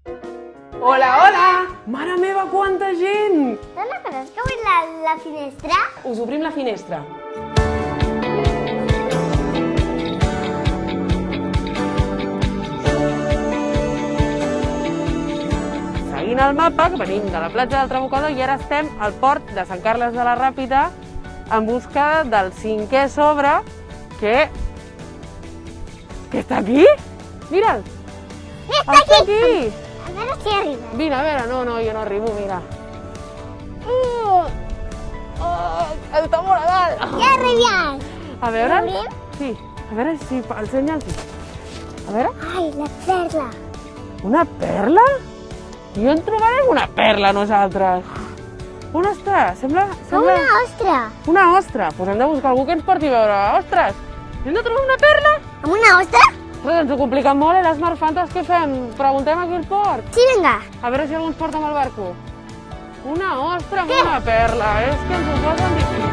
Hola, hola! Mare meva, quanta gent! Dona, però és que vull la finestra? Us obrim la finestra. Seguint el mapa, que venim de la platja del Trabucador i ara estem al port de Sant Carles de la Ràpita en busca del 5è sobre que està aquí? Mira'l! Està aquí! A veure si arriba. Vine, a veure, no, jo no arribo, mira. Està molt a dalt! Ja ha arribat! A veure? L'obrim? Sí, a veure si ensenya'ls. A veure, Ai, la perla! una perla? I on trobarem una perla nosaltres? On està? Sembla... Com una ostra! Una ostra. Doncs hem de buscar algú que ens porti a veure ostres. Hem de trobar una perla? Amb una ostra? Però ens ho complica molt, les Smartfantas, què fem? Preguntem aquí al port. Sí, vinga. A veure si algú ens porta amb el barco. Una ostra amb una perla. És que ens ho posen difícil.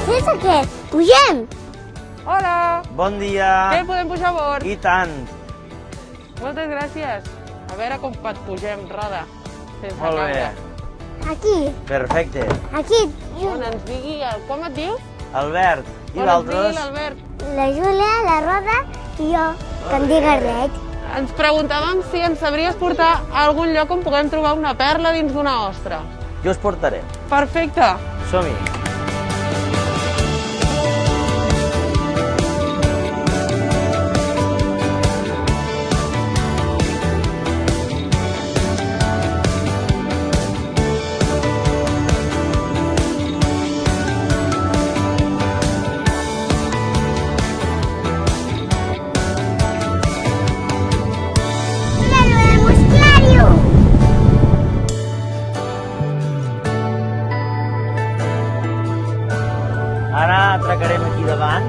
Què és aquest? Pugem! Hola! Bon dia! Què, podem pujar a bord? I tant! Moltes gràcies. A veure com et pugem, roda. Sense Molt bé. caure. Aquí, Perfecte. aquí. On ens digui... Com et dius? Albert, i On ens digui l'altres? l'Albert. La Júlia, la Roda i jo, que em dic Arlet. Ens preguntàvem si ens sabries portar a algun lloc on puguem trobar una perla dins d'una ostra. Jo us portaré. Perfecte. Som-hi! Mira, el musclario! Ara atracarem aquí davant.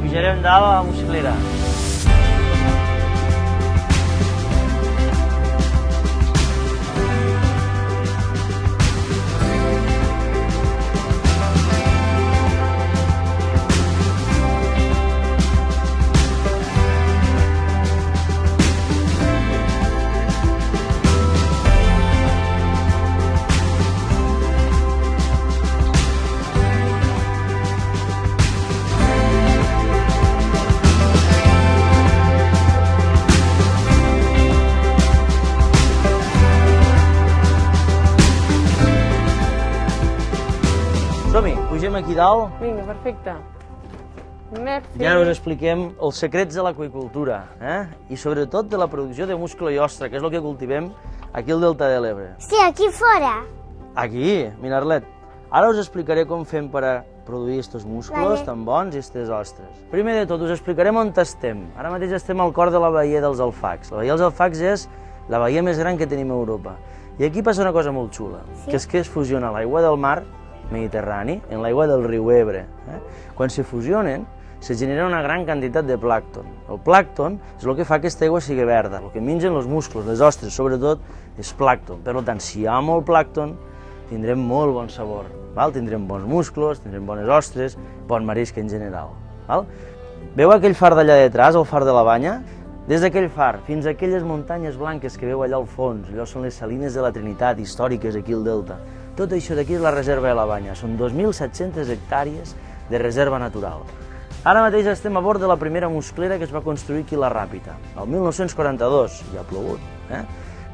Pujarem dalt a la musclera. Som-hi, pugem aquí dalt. Vinga, perfecte. Merci. I ara us expliquem els secrets de l'aqüicultura, i sobretot de la producció de musclo i ostra, que és el que cultivem aquí al Delta de l'Ebre. Sí, aquí fora. Aquí, mira, Arlet. Ara us explicaré com fem per a produir estos musclos Vale. tan bons i estes ostres. Primer de tot, us explicarem on estem. Ara mateix estem al cor de la baia dels Alfacs. La baia dels Alfacs és la baia més gran que tenim a Europa. I aquí passa una cosa molt xula, que és que es fusiona l'aigua del mar Mediterrani en l'aigua del riu Ebre. Quan se fusionen, se genera una gran quantitat de plàncton. El plàncton és el que fa que aquesta aigua sigui verda. El que mengen els musclos, les ostres, sobretot, és plàncton. Per tant, si hi ha molt plàncton, tindrem molt bon sabor. Tindrem bons musclos, tindrem bones ostres, bon marisc en general. Veu aquell far d'allà detrás, el far de la Banya? Des d'aquell far fins a aquelles muntanyes blanques que veu allà al fons, allò són les salines de la Trinitat, històriques aquí al Delta. Tot això d'aquí és la reserva de la Banya, són 2.700 hectàrees de reserva natural. Ara mateix estem a bord de la primera musclera que es va construir aquí a la Ràpita, el 1942, ja ha plogut.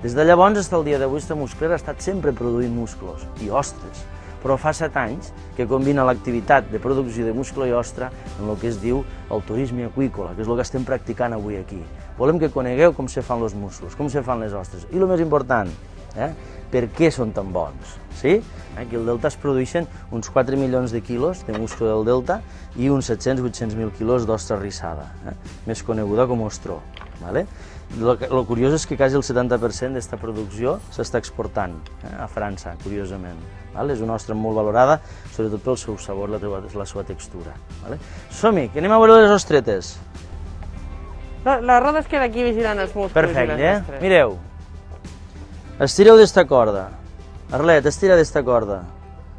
Des de llavors fins al dia d'avui esta musclera ha estat sempre produint musclos i ostres, però fa 7 anys que combina l'activitat de producció de musclo i ostra en el que es diu el turisme aqüícola, que és el que estem practicant avui aquí. Volem que conegueu com se fan els musclos, com se fan les ostres, i el més important, per què són tan bons. Sí? Aquí al Delta es produeixen uns 4 milions de quilos de musclo del Delta i uns 700-800.000 quilos d'ostra rissada, més coneguda com ostró. El curiós és que quasi el 70% d'esta producció s'està exportant a França, curiosament. És una ostra molt valorada, sobretot pel seu sabor i la seva textura. Som-hi, que anem a veure les ostretes. La Roda es queda aquí vigilant els musclos. Perfecte, mireu. Estireu d'esta corda. Arlet, estira d'esta corda.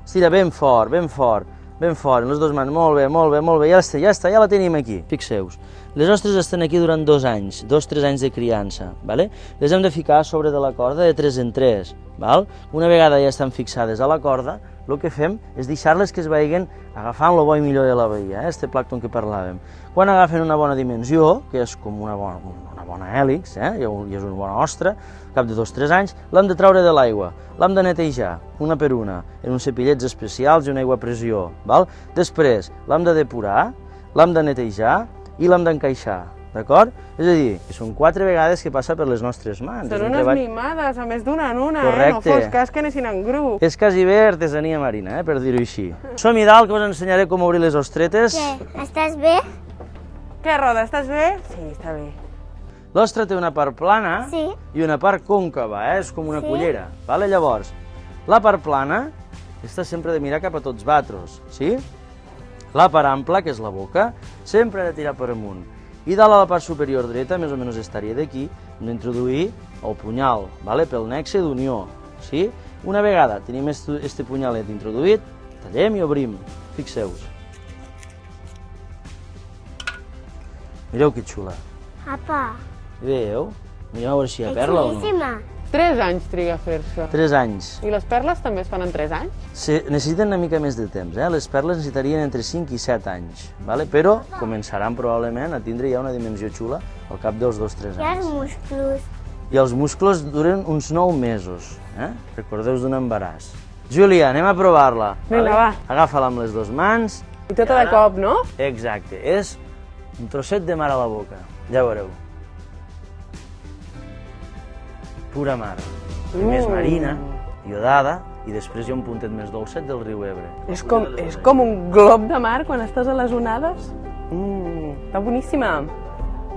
Estira ben fort, ben fort. ben fort, amb les dues mans, molt bé, molt bé, molt bé, ja està, ja la tenim aquí. Fixeu-vos, les ostres estan aquí durant 2 anys, 2-3 anys de criança, ¿vale? Les hem de ficar a sobre de la corda de 3 en 3, ¿val? Una vegada ja estan fixades a la corda, el que fem és deixar-les que es vagin agafant el bo i millor de la bahia, este plàncton que parlàvem. Quan agafen una bona dimensió, que és com una bona hèlix, i és una bona ostra, al cap de 2-3 anys, l'hem de treure de l'aigua, l'hem de netejar, una per una, en uns cepillets especials i una aigua a pressió, val? Després, l'hem de depurar, l'hem de netejar i l'hem d'encaixar, d'acord? És a dir, que són 4 vegades que passa per les nostres mans. Són unes mimades, a més d'una en una, correcte. No fos cas que anessin en grup. És quasi bé artesania marina, per dir-ho així. Som-hi dalt, que us ensenyaré com obrir les ostretes. Què? Estàs bé? Què, Roda, estàs bé? Sí, està bé. L'ostra té una part plana Sí. i una part còncava, és com una cullera. Vale? Llavors, la part plana està sempre de mirar cap a tots vosaltres, sí? La part ampla, que és la boca, sempre ha de tirar per amunt. I dalt a la part superior dreta, més o menys estaria d'aquí, hem d'introduir el punyal, vale? Pel nexe d'unió, sí? Una vegada tenim este punyalet introduït, tallem i obrim, fixeu-vos. Mireu que xula. Apa, Veieu? Mireu a veure si hi ha és perla o no. xulíssima. 3 anys triga a fer-se. 3 anys. I les perles també es fan en 3 anys? Necessiten una mica més de temps, Les perles necessitarien entre 5 i 7 anys, vale? Però començaran probablement a tindre ja una dimensió xula al cap dels 2-3 I els anys. musclos. I els muscles duren uns 9 mesos, Recordeu-vos d'un embaràs. Júlia, anem a provar-la. Vinga, va. Agafa-la amb les dues mans. I tota de cop, no? Exacte, és un trosset de mar a la boca, ja veureu. Pura mar. Primer és marina, iodada, i després hi ha un puntet més dolcet del riu Ebre. És com un glob de mar quan estàs a les onades. Està boníssima.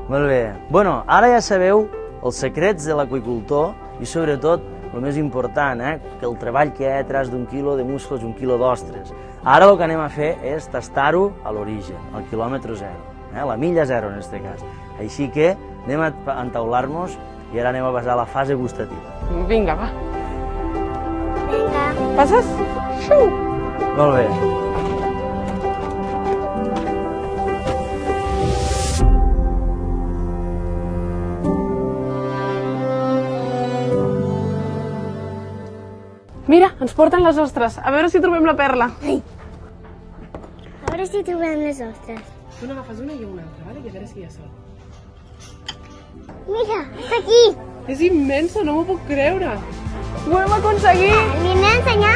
Molt bé. Bueno, ara ja sabeu els secrets de l'aqüicultor i sobretot el més important, que el treball que hi ha detrás d'un quilo de musclos i un quilo d'ostres. Ara el que anem a fer és tastar-ho a l'origen, al quilòmetre zero, la milla zero en aquest cas. Així que anem a entaular-nos i ara anem a passar a la fase gustativa. Vinga, va. Vinga. Passes? Xiu! Molt bé. Mira, ens porten les ostres. A veure si trobem la perla. A veure si trobem les ostres. Tu n'agafes una i una altra, vale? I a veure si hi ha sol. Mira, està aquí. És immensa, no m'ho puc creure. Ho hem aconseguit! Li hem d'ensenyar